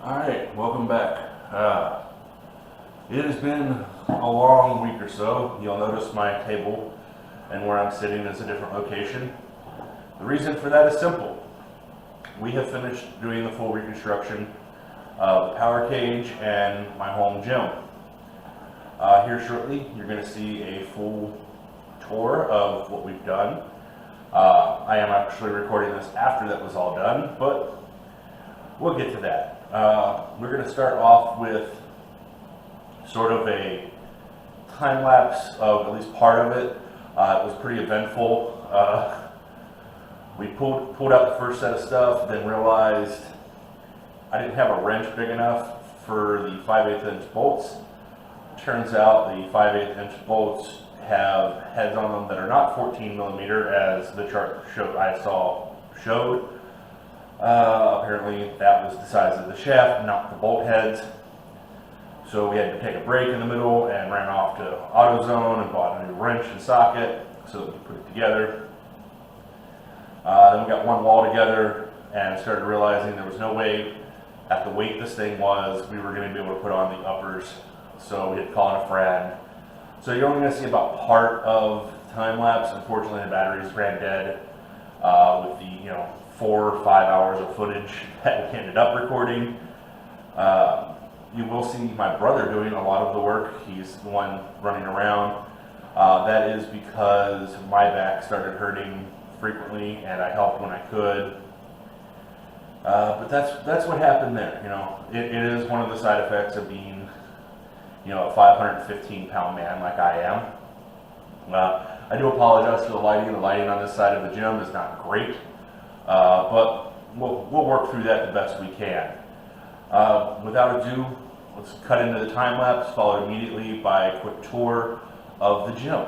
Alright, welcome back. It has been a long week or so. You'll notice my table and where I'm sitting is a different location. The reason for that is simple. We have finished doing the full reconstruction of the power cage and my home gym. Here shortly, you're going to see a full tour of what we've done. I am actually recording this after that was all done, but we'll get to that. We're going to start off with sort of a time lapse of at least part of it. It was pretty eventful. We pulled out the first set of stuff, then realized I didn't have a wrench big enough for the 5/8 inch bolts. Turns out the 5/8 inch bolts have heads on them that are not 14 millimeter as the chart showed. Apparently that was the size of the shaft, not the bolt heads. So we had to take a break in the middle and ran off to AutoZone and bought a new wrench and socket so that we could put it together. Then we got one wall together and started realizing there was no way, at the weight this thing was, we were going to be able to put on the uppers. So we had to call in a friend. So you're only going to see about part of time lapse. Unfortunately, the batteries ran dead with the 4 or 5 hours of footage that we ended up recording. You will see my brother doing a lot of the work. He's the one running around. That is because my back started hurting frequently, and I helped when I could. But that's what happened there. It is one of the side effects of being a 515-pound man like I am. I do apologize for the lighting. The lighting on this side of the gym is not great, but we'll work through that the best we can. Without ado, let's cut into the time lapse, followed immediately by a quick tour of the gym.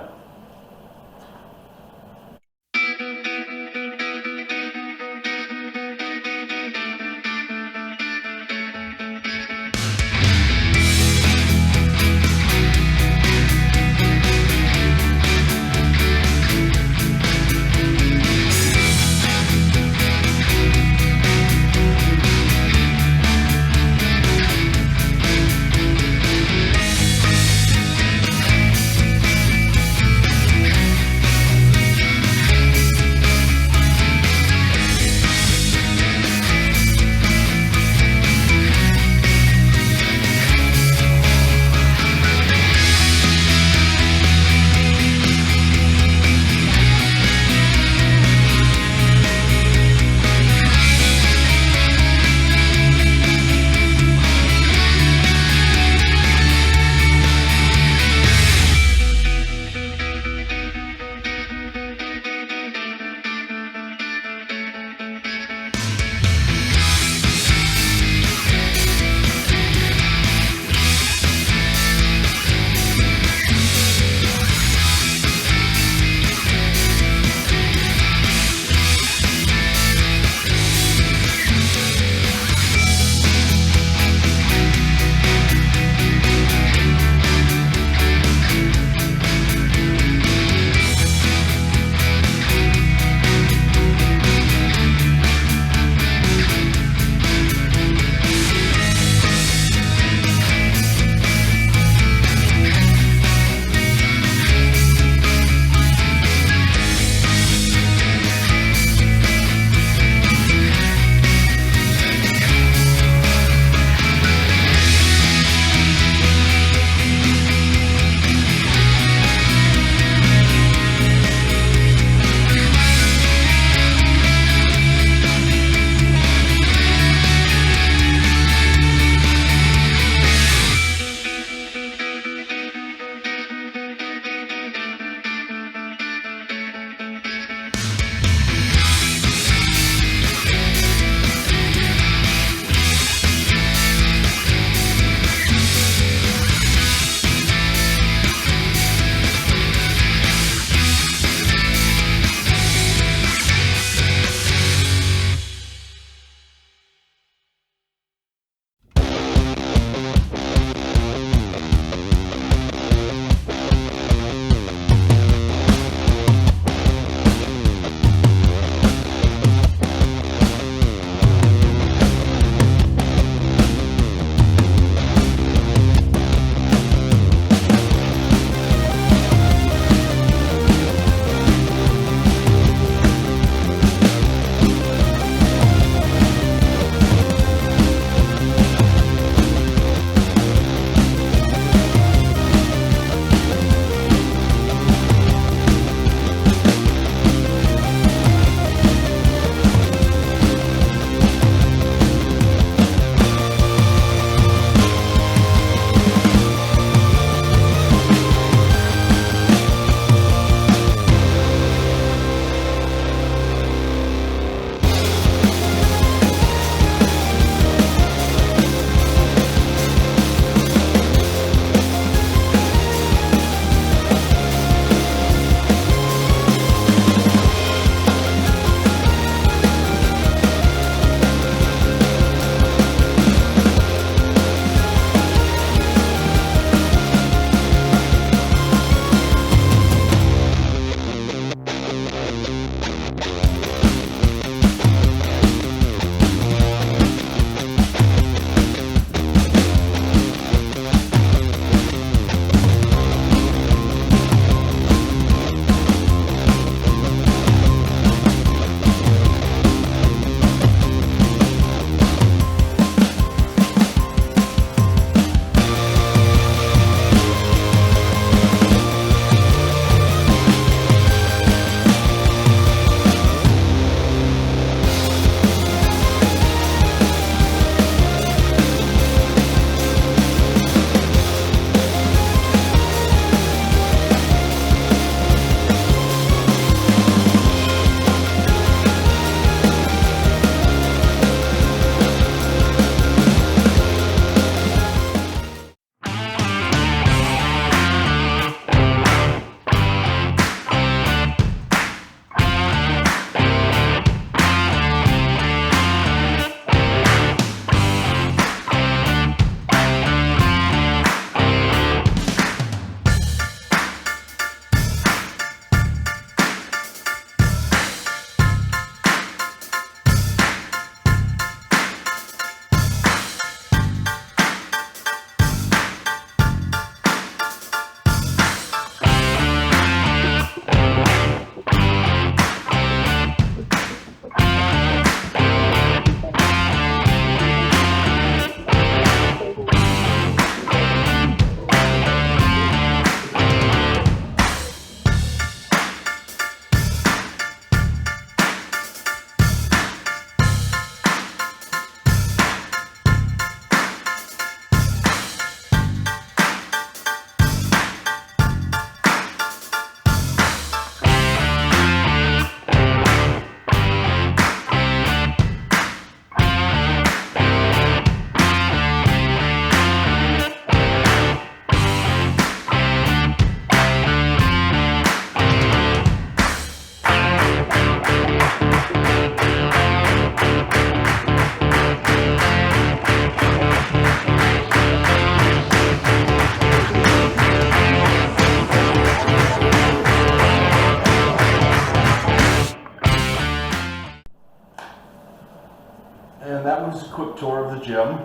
quick tour of the gym.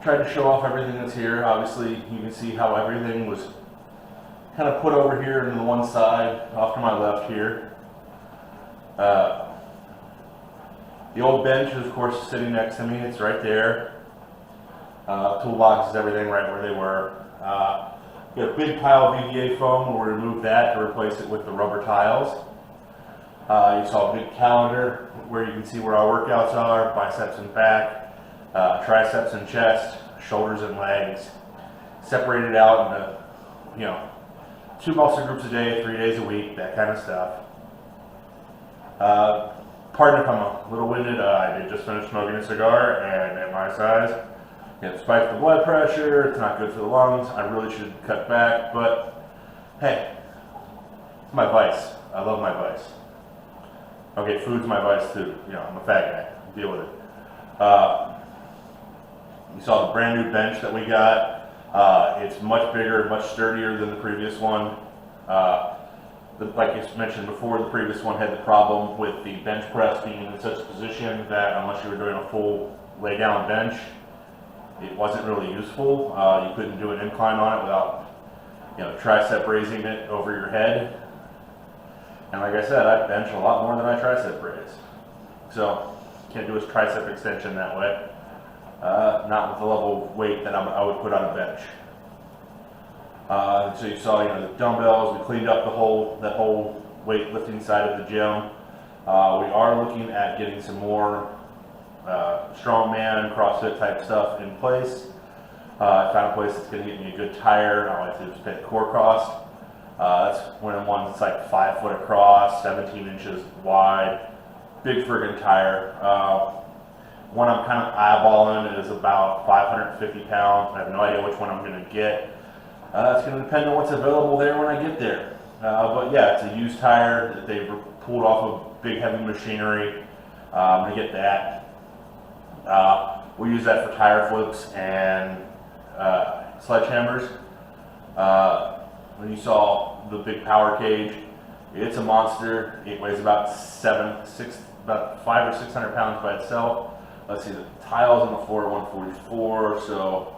Tried to show off everything that's here. Obviously, you can see how everything was kind of put over here to the one side, off to my left here. The old bench is, of course, sitting next to me. It's right there. Toolboxes, everything right where they were. We got a big pile of EVA foam. We'll remove that to replace it with the rubber tiles. You saw a big calendar where you can see where our workouts are: biceps and back, triceps and chest, shoulders and legs. Separated out into, 2 muscle groups a day, 3 days a week, that kind of stuff. Pardon if I'm a little winded. I did just finish smoking a cigar, and at my size, it spikes the blood pressure. It's not good for the lungs. I really should cut back, but hey, it's my vice. I love my vice. Okay, food's my vice too. I'm a fat guy. Deal with it. You saw the brand new bench that we got. It's much bigger, much sturdier than the previous one. Like you mentioned before, the previous one had the problem with the bench press being in such a position that unless you were doing a full lay down bench, it wasn't really useful. You couldn't do an incline on it without, tricep raising it over your head. And like I said, I bench a lot more than I tricep raise. So, can't do a tricep extension that way. Not with the level of weight that I would put on a bench. So you saw, the dumbbells. We cleaned up that whole weightlifting side of the gym. We are looking at getting some more strongman, CrossFit type stuff in place. I found a place that's going to get me a good tire. I like to just pay the core cost. That's one of the ones that's like 5 foot across, 17 inches wide, big friggin' tire. One I'm kind of eyeballing is about 550 pounds. I have no idea which one I'm going to get. It's going to depend on what's available there when I get there. But yeah, it's a used tire that they've pulled off of big heavy machinery. I'm going to get that. We'll use that for tire flips and sledgehammers. When you saw the big power cage, it's a monster. It weighs about 500 or 600 pounds by itself. Let's see, the tiles on the floor are 144, so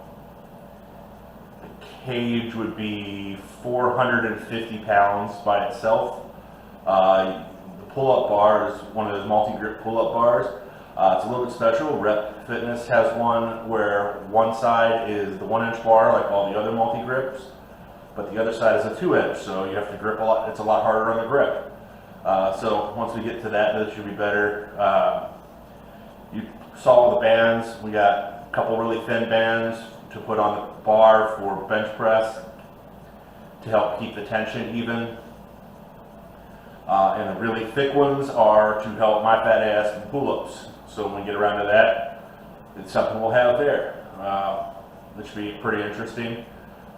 the cage would be 450 pounds by itself. The pull-up bar is one of those multi-grip pull-up bars. It's a little bit special. Rep Fitness has one where one side is the 1-inch bar like all the other multi-grips, but the other side is a 2-inch, so you have to grip a lot. It's a lot harder on the grip. So once we get to that should be better. You saw the bands. We got a couple really thin bands to put on the bar for bench press to help keep the tension even. And the really thick ones are to help my fat ass in pull-ups. So when we get around to that, it's something we'll have there. Which should be pretty interesting.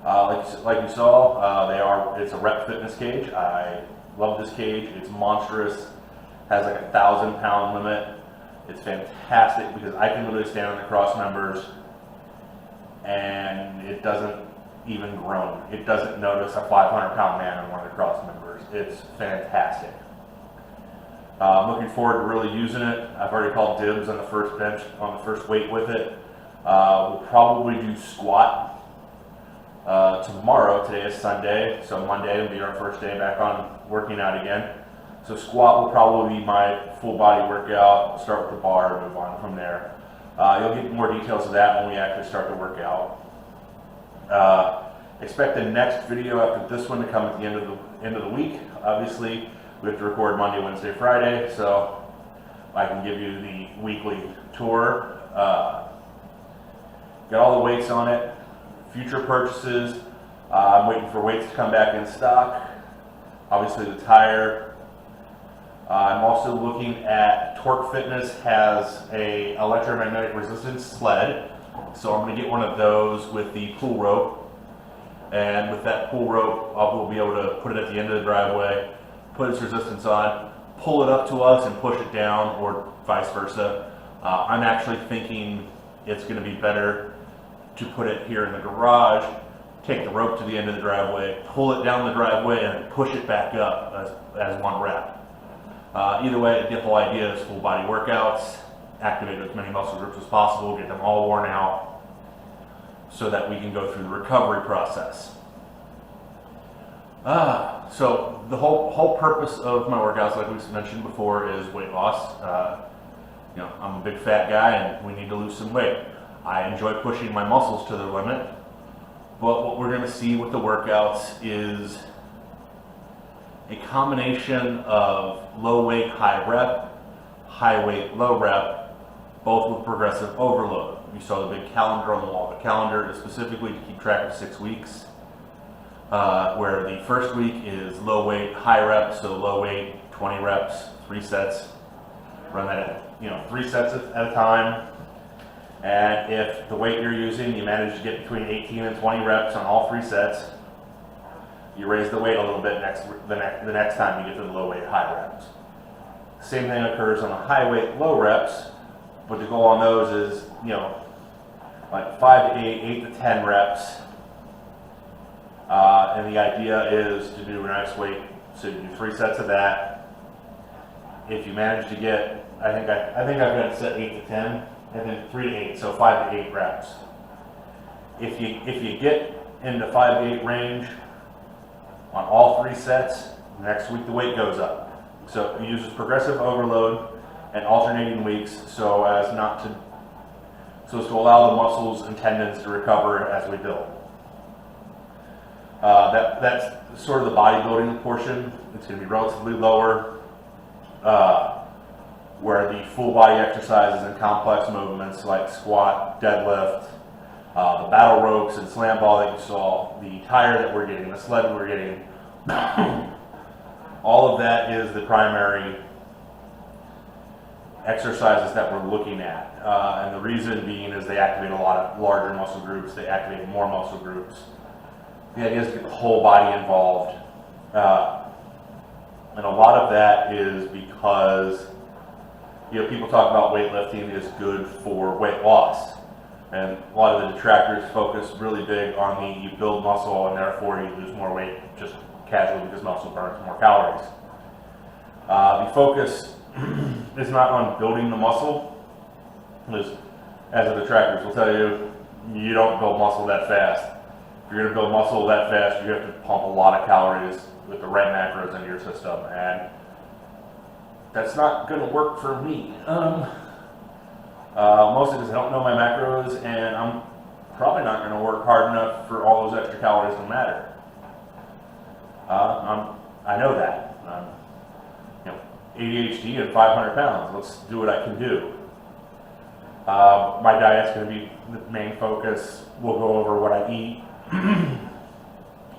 Like you saw, it's a Rep Fitness cage. I love this cage. It's monstrous. Has like a 1,000-pound limit. It's fantastic because I can literally stand on the cross members and it doesn't even groan. It doesn't notice a 500-pound man on one of the cross members. It's fantastic. I'm looking forward to really using it. I've already called dibs on the first bench, on the first weight with it. We'll probably do squat tomorrow. Today is Sunday, so Monday will be our first day back on working out again. So squat will probably be my full body workout. We'll start with the bar and move on from there. You'll get more details of that when we actually start the workout. Expect the next video after this one to come at the end of the week. Obviously, we have to record Monday, Wednesday, Friday, so I can give you the weekly tour. Got all the weights on it. Future purchases. I'm waiting for weights to come back in stock. Obviously, the tire. I'm also looking at Torque Fitness has a electromagnetic resistance sled, so I'm going to get one of those with the pull rope. And with that pull rope, we'll be able to put it at the end of the driveway, put its resistance on, pull it up to us and push it down, or vice versa. I'm actually thinking it's going to be better to put it here in the garage, take the rope to the end of the driveway, pull it down the driveway, and push it back up as one rep. Either way, the whole idea is full body workouts, activate as many muscle groups as possible, get them all worn out, so that we can go through the recovery process. So the whole purpose of my workouts, like we mentioned before, is weight loss. I'm a big fat guy and we need to lose some weight. I enjoy pushing my muscles to the limit, but what we're going to see with the workouts is a combination of low weight, high rep, high weight, low rep, both with progressive overload. You saw the big calendar on the wall. The calendar is specifically to keep track of 6 weeks, where the first week is low weight, high rep, so low weight, 20 reps, 3 sets. Run that at 3 sets at a time. And if the weight you're using, you manage to get between 18 and 20 reps on all 3 sets, you raise the weight a little bit the next time you get to the low weight, high reps. Same thing occurs on the high weight, low reps, but the goal on those is, like 5 to 8 to 10 reps. And the idea is to do a nice weight, so you do 3 sets of that. If you manage to get, I think I've got it set 8 to 10, and then 3 to 8, so 5 to 8 reps. If you get into 5 to 8 range on all 3 sets, next week the weight goes up. So it uses progressive overload and alternating weeks so as to allow the muscles and tendons to recover as we build. That's sort of the bodybuilding portion. It's going to be relatively lower, where the full body exercises and complex movements like squat, deadlift, the battle ropes and slam ball that you saw, the tire that we're getting, the sled we're getting, all of that is the primary exercises that we're looking at. And the reason being is they activate a lot of larger muscle groups, they activate more muscle groups. The idea is to get the whole body involved. And a lot of that is because people talk about weightlifting is good for weight loss. And a lot of the detractors focus really big on you build muscle and therefore you lose more weight just casually because muscle burns more calories. The focus is not on building the muscle, because as the detractors will tell you, you don't build muscle that fast. If you're going to build muscle that fast, you have to pump a lot of calories with the right macros into your system, and that's not going to work for me. Mostly because I don't know my macros, and I'm probably not going to work hard enough for all those extra calories to matter. I know that. ADHD and 500 pounds. Let's do what I can do. My diet's going to be the main focus. We'll go over what I eat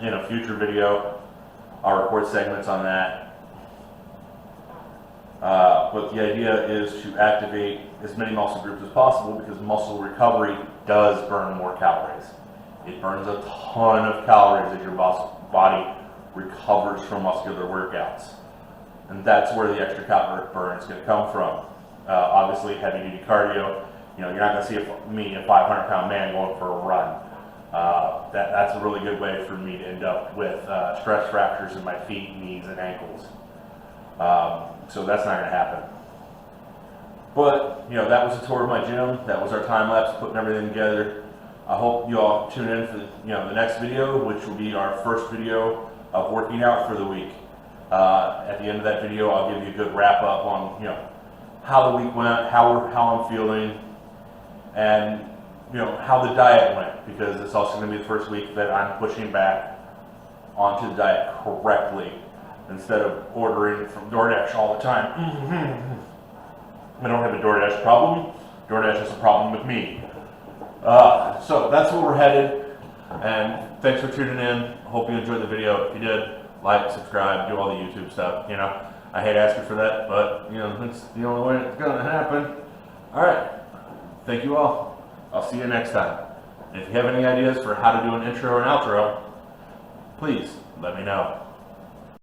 in a future video. I'll record segments on that. But the idea is to activate as many muscle groups as possible, because muscle recovery does burn more calories. It burns a ton of calories as your body recovers from muscular workouts. And that's where the extra calorie burn is going to come from. Obviously, heavy duty cardio, you're not going to see me, a 500-pound man, going for a run. That's a really good way for me to end up with stress fractures in my feet, knees, and ankles. So that's not going to happen. But, that was a tour of my gym. That was our time lapse, putting everything together. I hope you all tune in for the next video, which will be our first video of working out for the week. At the end of that video, I'll give you a good wrap up on how the week went, how I'm feeling, and how the diet went, because it's also going to be the first week that I'm pushing back onto the diet correctly instead of ordering from DoorDash all the time. I don't have a DoorDash problem. DoorDash has a problem with me. So that's where we're headed, and thanks for tuning in. Hope you enjoyed the video. If you did, like, subscribe, do all the YouTube stuff. I hate asking for that, but it's the only way it's gonna happen. All right, thank you all. I'll see you next time. And if you have any ideas for how to do an intro and outro, please let me know.